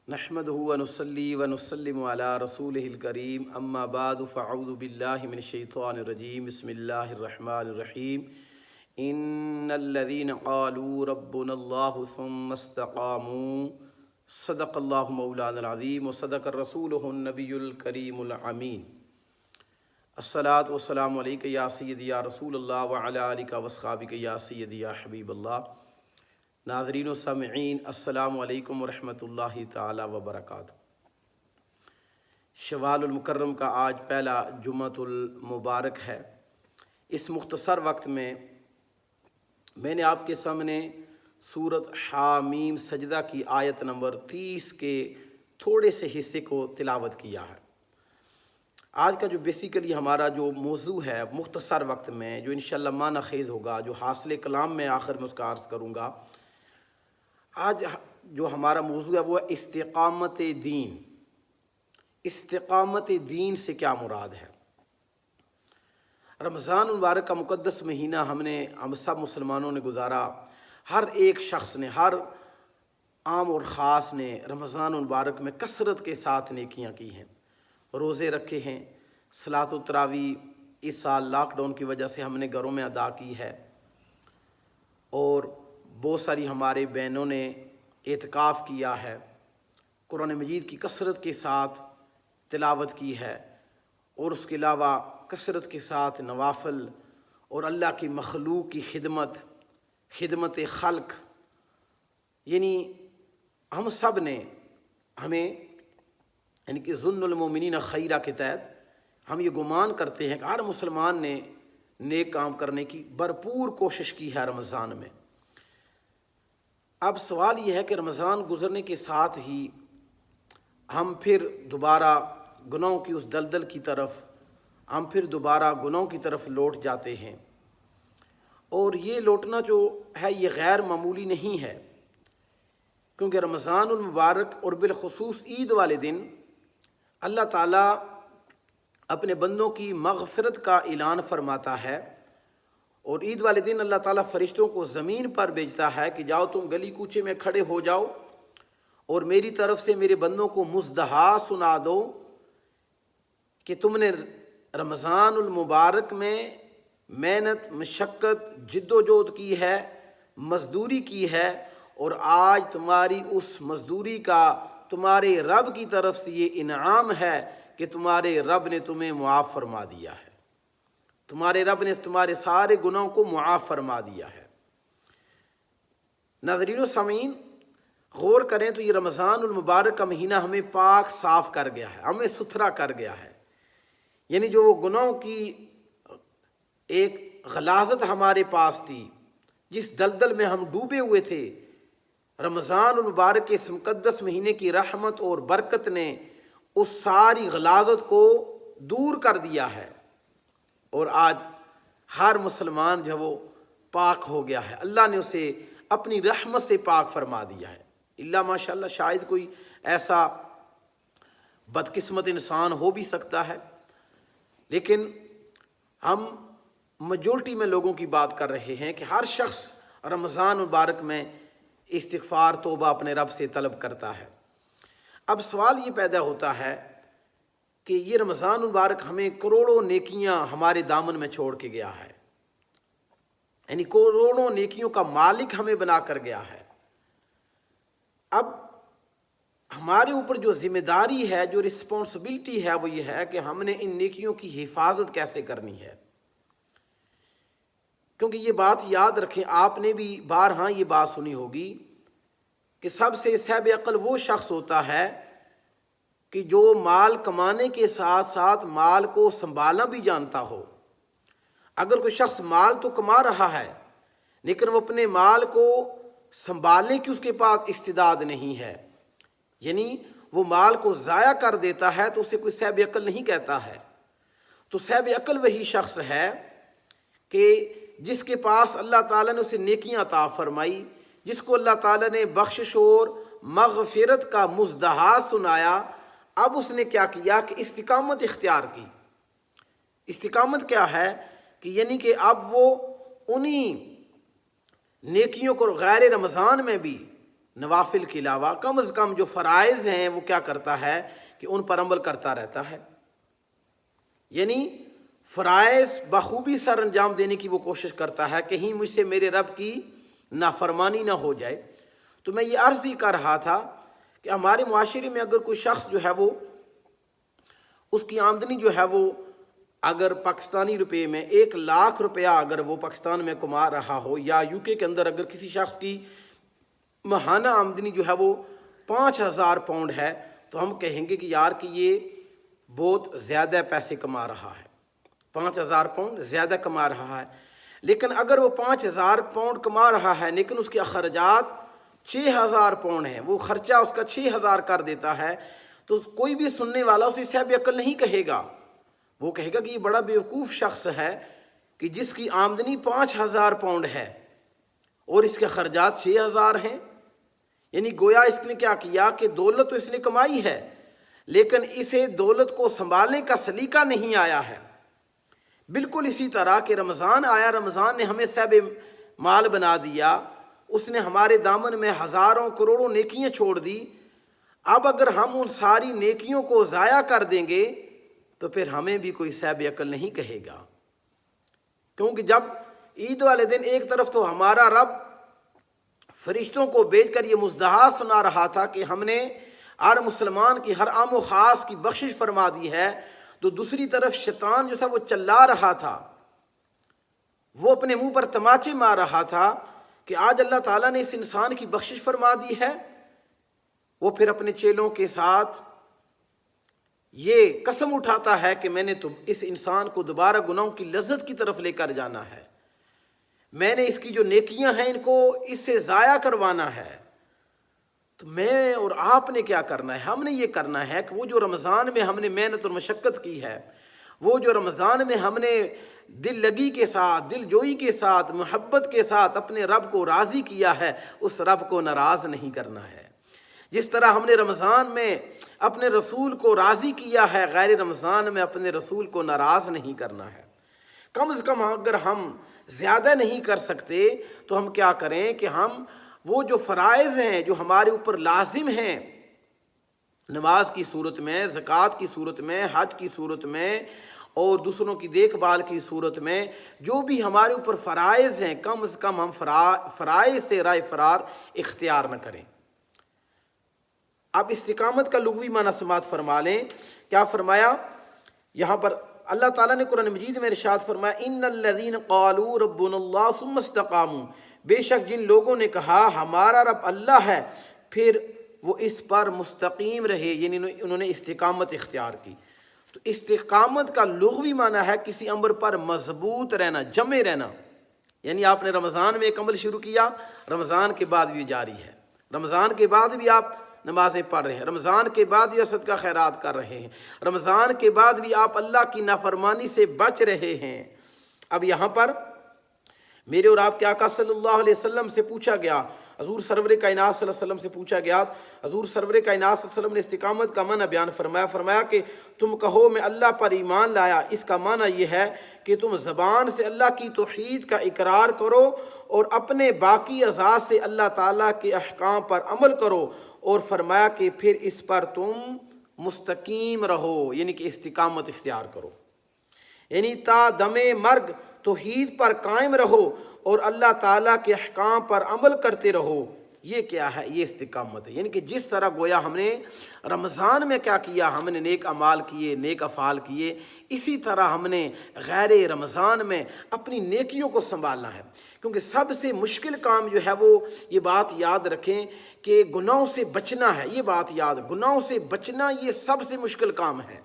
نحمدہ ونصلی ونسلم علی رسولہ الکریم اما بعد فاعوذ باللہ من الشیطان الرجیم بسم اللہ الرحمن الرحیم ان الذین قالوا ربنا اللہ ثم استقاموا صدق اللہ مولانا العظیم وصدق رسولہ النبی الکریم الامین الصلاۃ والسلام علیک یا سیدی یا رسول اللہ وعلی آلک واصحابک یا سیدی یا حبیب اللہ۔ ناظرین و سامعین السلام علیکم ورحمۃ اللہ تعالی وبرکاتہ۔ شوال المکرم کا آج پہلا جمعۃ المبارک ہے۔ اس مختصر وقت میں نے آپ کے سامنے سورۃ حامیم سجدہ کی آیت نمبر 30 کے تھوڑے سے حصے کو تلاوت کیا ہے۔ آج کا جو بیسیکلی ہمارا جو موضوع ہے مختصر وقت میں جو انشاءاللہ معنی خیز ہوگا، جو حاصل کلام میں آخر میں اس کا عرض کروں گا، آج جو ہمارا موضوع ہے وہ ہے استقامت دین۔ استقامت دین سے کیا مراد ہے؟ رمضان المبارک کا مقدس مہینہ ہم سب مسلمانوں نے گزارا۔ ہر ایک شخص نے، ہر عام اور خاص نے رمضان المبارک میں کثرت کے ساتھ نیکیاں کی ہیں، روزے رکھے ہیں، صلاۃ التراویح اس سال لاک ڈاؤن کی وجہ سے ہم نے گھروں میں ادا کی ہے، اور بہت ساری ہمارے بہنوں نے اعتکاف کیا ہے، قرآن مجید کی کثرت کے ساتھ تلاوت کی ہے، اور اس کے علاوہ کثرت کے ساتھ نوافل اور اللہ کی مخلوق کی خدمت خلق، یعنی ہم سب نے یعنی کہ ظن المومنین خیرہ کے تحت ہم یہ گمان کرتے ہیں کہ ہر مسلمان نے نیک کام کرنے کی بھرپور کوشش کی ہے رمضان میں۔ اب سوال یہ ہے کہ رمضان گزرنے کے ساتھ ہی ہم پھر دوبارہ گناہوں کی اس دلدل کی طرف گناہوں کی طرف لوٹ جاتے ہیں، اور یہ لوٹنا جو ہے یہ غیر معمولی نہیں ہے، کیونکہ رمضان المبارک اور بالخصوص عید والے دن اللہ تعالیٰ اپنے بندوں کی مغفرت کا اعلان فرماتا ہے، اور عید والے دن اللہ تعالیٰ فرشتوں کو زمین پر بھیجتا ہے کہ جاؤ تم گلی کوچے میں کھڑے ہو جاؤ اور میری طرف سے میرے بندوں کو مزدحا سنا دو کہ تم نے رمضان المبارک میں محنت، مشقت، جد و جہد کی ہے، مزدوری کی ہے، اور آج تمہاری اس مزدوری کا تمہارے رب کی طرف سے یہ انعام ہے کہ تمہارے رب نے تمہیں معاف فرما دیا ہے، تمہارے رب نے تمہارے سارے گناہوں کو معاف فرما دیا ہے۔ ناظرین و سامعین، غور کریں تو یہ رمضان المبارک کا مہینہ ہمیں پاک صاف کر گیا ہے، ہمیں ستھرا کر گیا ہے، یعنی جو وہ گناہوں کی ایک غلاظت ہمارے پاس تھی، جس دلدل میں ہم ڈوبے ہوئے تھے، رمضان المبارک کے اس مقدس مہینے کی رحمت اور برکت نے اس ساری غلاظت کو دور کر دیا ہے، اور آج ہر مسلمان جو وہ پاک ہو گیا ہے، اللہ نے اسے اپنی رحمت سے پاک فرما دیا ہے۔ اللہ ماشاءاللہ شاید کوئی ایسا بدقسمت انسان ہو بھی سکتا ہے، لیکن ہم میجورٹی میں لوگوں کی بات کر رہے ہیں کہ ہر شخص رمضان مبارک میں استغفار توبہ اپنے رب سے طلب کرتا ہے۔ اب سوال یہ پیدا ہوتا ہے کہ یہ رمضان مبارک ہمیں کروڑوں نیکیاں ہمارے دامن میں چھوڑ کے گیا ہے، یعنی کروڑوں نیکیوں کا مالک ہمیں بنا کر گیا ہے۔ اب ہمارے اوپر جو ذمہ داری ہے، جو رسپانسبلٹی ہے، وہ یہ ہے کہ ہم نے ان نیکیوں کی حفاظت کیسے کرنی ہے، کیونکہ یہ بات یاد رکھیں، آپ نے بھی بارہا یہ بات سنی ہوگی کہ سب سے صاحب عقل وہ شخص ہوتا ہے کہ جو مال کمانے کے ساتھ ساتھ مال کو سنبھالنا بھی جانتا ہو۔ اگر کوئی شخص مال تو کما رہا ہے لیکن وہ اپنے مال کو سنبھالنے کی اس کے پاس استعداد نہیں ہے، یعنی وہ مال کو ضائع کر دیتا ہے، تو اسے کوئی صاحب عقل نہیں کہتا ہے۔ تو صاحب عقل وہی شخص ہے کہ جس کے پاس اللہ تعالیٰ نے اسے نیکیاں عطا فرمائی، جس کو اللہ تعالیٰ نے بخشش اور مغفرت کا مزدحا سنایا، اب اس نے کیا کیا کہ استقامت اختیار کی۔ استقامت کیا ہے کہ یعنی کہ اب وہ انہی نیکیوں کو غیر رمضان میں بھی نوافل کے علاوہ کم از کم جو فرائض ہیں وہ کیا کرتا ہے کہ ان پر عمل کرتا رہتا ہے، یعنی فرائض بخوبی سر انجام دینے کی وہ کوشش کرتا ہے، کہیں مجھ سے میرے رب کی نافرمانی نہ ہو جائے۔ تو میں یہ عرض ہی کر رہا تھا کہ ہمارے معاشرے میں اگر کوئی شخص جو ہے وہ اس کی آمدنی جو ہے وہ اگر پاکستانی روپے میں 1,00,000 روپیہ اگر وہ پاکستان میں کما رہا ہو، یا یو کے اندر اگر کسی شخص کی ماہانہ آمدنی جو ہے وہ 5,000 پاؤنڈ ہے، تو ہم کہیں گے کہ یار کہ یہ بہت زیادہ پیسے کما رہا ہے، 5,000 پاؤنڈ زیادہ کما رہا ہے۔ لیکن اگر وہ 5,000 پاؤنڈ کما رہا ہے لیکن اس کے اخراجات 6,000 پاؤنڈ ہیں، وہ خرچہ اس کا 6,000 کر دیتا ہے، تو کوئی بھی سننے والا اسے صاحب عقل نہیں کہے گا، وہ کہے گا کہ یہ بڑا بیوقوف شخص ہے کہ جس کی آمدنی 5,000 پاؤنڈ ہے اور اس کے خرچات 6,000 ہیں۔ یعنی گویا اس نے کیا کیا کہ دولت تو اس نے کمائی ہے لیکن اسے دولت کو سنبھالنے کا سلیقہ نہیں آیا ہے۔ بالکل اسی طرح کہ رمضان آیا، رمضان نے ہمیں صاحب مال بنا دیا، اس نے ہمارے دامن میں ہزاروں کروڑوں نیکیاں چھوڑ دی۔ اب اگر ہم ان ساری نیکیوں کو ضائع کر دیں گے تو پھر ہمیں بھی کوئی صاحب عقل نہیں کہے گا، کیونکہ جب عید والے دن ایک طرف تو ہمارا رب فرشتوں کو بھیج کر یہ مزدحا سنا رہا تھا کہ ہم نے ہر مسلمان کی ہر عام و خاص کی بخشش فرما دی ہے، تو دوسری طرف شیطان جو تھا وہ چلا رہا تھا، وہ اپنے منہ پر تماچے مار رہا تھا کہ آج اللہ تعالیٰ نے اس انسان کی بخشش فرما دی ہے۔ وہ پھر اپنے چیلوں کے ساتھ یہ قسم اٹھاتا ہے کہ میں نے تو اس انسان کو دوبارہ گناہوں کی لذت کی طرف لے کر جانا ہے، میں نے اس کی جو نیکیاں ہیں ان کو اس سے ضائع کروانا ہے۔ تو میں اور آپ نے کیا کرنا ہے؟ ہم نے یہ کرنا ہے کہ وہ جو رمضان میں ہم نے محنت اور مشقت کی ہے، وہ جو رمضان میں ہم نے دل لگی کے ساتھ، دل جوئی کے ساتھ، محبت کے ساتھ اپنے رب کو راضی کیا ہے، اس رب کو ناراض نہیں کرنا ہے۔ جس طرح ہم نے رمضان میں اپنے رسول کو راضی کیا ہے، غیر رمضان میں اپنے رسول کو ناراض نہیں کرنا ہے۔ کم از کم اگر ہم زیادہ نہیں کر سکتے تو ہم کیا کریں کہ ہم وہ جو فرائض ہیں جو ہمارے اوپر لازم ہیں، نماز کی صورت میں، زکوٰۃ کی صورت میں، حج کی صورت میں اور دوسروں کی دیکھ بھال کی صورت میں، جو بھی ہمارے اوپر فرائض ہیں، کم از کم ہم فرائض سے رائے فرار اختیار نہ کریں۔ اب استقامت کا لغوی معنی سماعت فرما لیں۔ کیا فرمایا یہاں پر؟ اللہ تعالیٰ نے قرآن مجید میں ارشاد فرمایا ان الذین قالوا ربنا اللہ ثم استقاموا، بے شک جن لوگوں نے کہا ہمارا رب اللہ ہے پھر وہ اس پر مستقیم رہے، یعنی انہوں نے استقامت اختیار کی۔ تو استقامت کا لغوی معنی ہے کسی امر پر مضبوط رہنا، جمے رہنا۔ یعنی آپ نے رمضان میں ایک عمل شروع کیا، رمضان کے بعد بھی جاری ہے، رمضان کے بعد بھی آپ نمازیں پڑھ رہے ہیں، رمضان کے بعد بھی صدقہ خیرات کر رہے ہیں، رمضان کے بعد بھی آپ اللہ کی نافرمانی سے بچ رہے ہیں۔ اب یہاں پر میرے اور آپ کے آقا صلی اللہ علیہ وسلم سے پوچھا گیا، حضور سرور کائنات صلی اللہ علیہ وسلم سے پوچھا گیا، حضور سرور کائنات صلی اللہ علیہ وسلم نے استقامت کا معنی بیان فرمایا کہ تم کہو میں اللہ پر ایمان لایا، اس کا معنی یہ ہے کہ تم زبان سے اللہ کی توحید کا اقرار کرو اور اپنے باقی اعضاء سے اللہ تعالیٰ کے احکام پر عمل کرو، اور فرمایا کہ پھر اس پر تم مستقیم رہو، یعنی کہ استقامت اختیار کرو، یعنی تا دم مرگ توحید پر قائم رہو اور اللہ تعالیٰ کے احکام پر عمل کرتے رہو۔ یہ کیا ہے؟ یہ استقامت ہے۔ یعنی کہ جس طرح گویا ہم نے رمضان میں کیا کیا، ہم نے نیک اعمال کیے، نیک افعال کیے، اسی طرح ہم نے غیر رمضان میں اپنی نیکیوں کو سنبھالنا ہے، کیونکہ سب سے مشکل کام جو ہے وہ یہ بات یاد رکھیں کہ گناہوں سے بچنا ہے۔ یہ بات یاد، گناہوں سے بچنا یہ سب سے مشکل کام ہے۔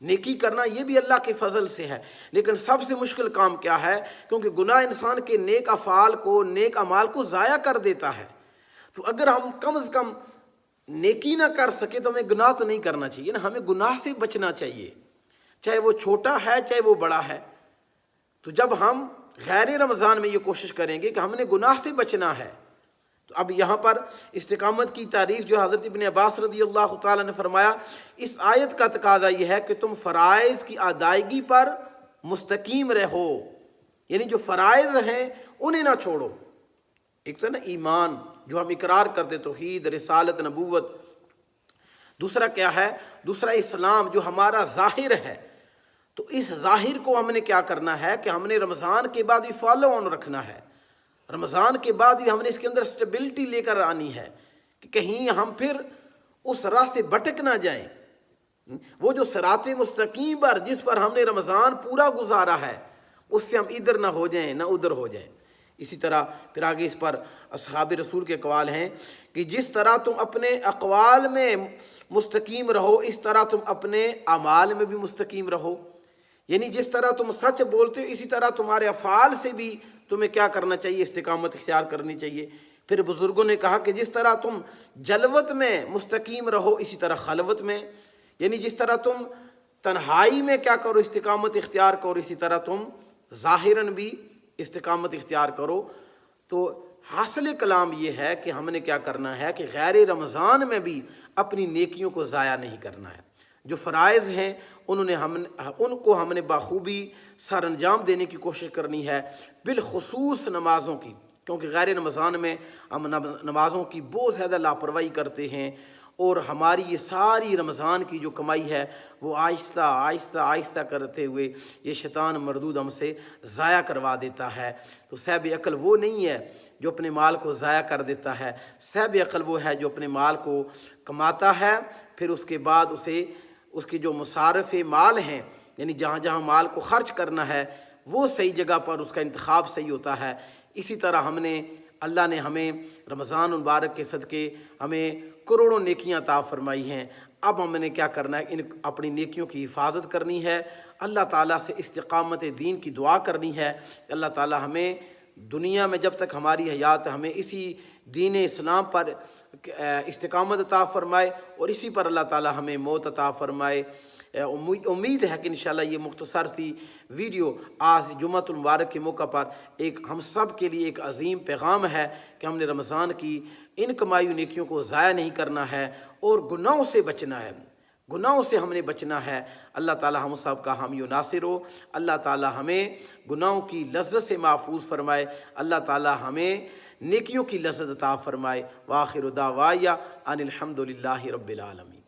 نیکی کرنا یہ بھی اللہ کے فضل سے ہے، لیکن سب سے مشکل کام کیا ہے؟ کیونکہ گناہ انسان کے نیک افعال کو، نیک اعمال کو ضائع کر دیتا ہے۔ تو اگر ہم کم از کم نیکی نہ کر سکے تو ہمیں گناہ تو نہیں کرنا چاہیے نا، ہمیں گناہ سے بچنا چاہیے، چاہے وہ چھوٹا ہے چاہے وہ بڑا ہے۔ تو جب ہم غیر رمضان میں یہ کوشش کریں گے کہ ہم نے گناہ سے بچنا ہے، تو اب یہاں پر استقامت کی تعریف جو حضرت ابن عباس رضی اللہ تعالیٰ نے فرمایا، اس آیت کا تقاضا یہ ہے کہ تم فرائض کی ادائیگی پر مستقیم رہو، یعنی جو فرائض ہیں انہیں نہ چھوڑو۔ ایک تو نا ایمان جو ہم اقرار کرتے توحید رسالت نبوت، دوسرا کیا ہے؟ دوسرا اسلام جو ہمارا ظاہر ہے۔ تو اس ظاہر کو ہم نے کیا کرنا ہے کہ ہم نے رمضان کے بعد بھی فالو آن رکھنا ہے، رمضان کے بعد بھی ہم نے اس کے اندر سٹیبلٹی لے کر آنی ہے کہ کہیں ہم پھر اس راہ سے بھٹک نہ جائیں۔ وہ جو صراط مستقیم پر جس پر ہم نے رمضان پورا گزارا ہے اس سے ہم ادھر نہ ہو جائیں نہ ادھر ہو جائیں۔ اسی طرح پھر آگے اس پر اصحاب رسول کے اقوال ہیں کہ جس طرح تم اپنے اقوال میں مستقیم رہو اس طرح تم اپنے اعمال میں بھی مستقیم رہو، یعنی جس طرح تم سچ بولتے ہو اسی طرح تمہارے افعال سے بھی تمہیں کیا کرنا چاہیے؟ استقامت اختیار کرنی چاہیے۔ پھر بزرگوں نے کہا کہ جس طرح تم جلوت میں مستقیم رہو اسی طرح خلوت میں، یعنی جس طرح تم تنہائی میں کیا کرو؟ استقامت اختیار کرو، اسی طرح تم ظاہراً بھی استقامت اختیار کرو۔ تو حاصل کلام یہ ہے کہ ہم نے کیا کرنا ہے کہ غیر رمضان میں بھی اپنی نیکیوں کو ضائع نہیں کرنا ہے۔ جو فرائض ہیں ان کو ہم نے بخوبی سر انجام دینے کی کوشش کرنی ہے، بالخصوص نمازوں کی، کیونکہ غیر رمضان میں ہم نمازوں کی بہت زیادہ لاپرواہی کرتے ہیں، اور ہماری یہ ساری رمضان کی جو کمائی ہے وہ آہستہ آہستہ آہستہ کرتے ہوئے یہ شیطان مردود ہم سے ضائع کروا دیتا ہے۔ تو صاحب عقل وہ نہیں ہے جو اپنے مال کو ضائع کر دیتا ہے، صاحب عقل وہ ہے جو اپنے مال کو کماتا ہے، پھر اس کے بعد اس کے جو مصارف مال ہیں، یعنی جہاں جہاں مال کو خرچ کرنا ہے وہ صحیح جگہ پر اس کا انتخاب صحیح ہوتا ہے۔ اسی طرح اللہ نے ہمیں رمضان المبارک کے صدقے ہمیں کروڑوں نیکیاں عطا فرمائی ہیں۔ اب ہم نے کیا کرنا ہے؟ اپنی نیکیوں کی حفاظت کرنی ہے، اللہ تعالیٰ سے استقامت دین کی دعا کرنی ہے کہ اللہ تعالیٰ ہمیں دنیا میں جب تک ہماری حیات ہمیں اسی دین اسلام پر استقامت عطا فرمائے، اور اسی پر اللہ تعالیٰ ہمیں موت عطا فرمائے۔ امید ہے کہ انشاءاللہ یہ مختصر سی ویڈیو آج جمعۃ المبارک کے موقع پر ہم سب کے لیے ایک عظیم پیغام ہے کہ ہم نے رمضان کی ان کمائی نیکیوں کو ضائع نہیں کرنا ہے اور گناہوں سے بچنا ہے، گناہوں سے ہم نے بچنا ہے۔ اللہ تعالی ہم سب کا حامی و ناصر ہو، اللہ تعالی ہمیں گناہوں کی لذت سے محفوظ فرمائے، اللہ تعالی ہمیں نیکیوں کی لذت عطا فرمائے۔ وآخر دعوایا ان الحمد للہ رب العالمین۔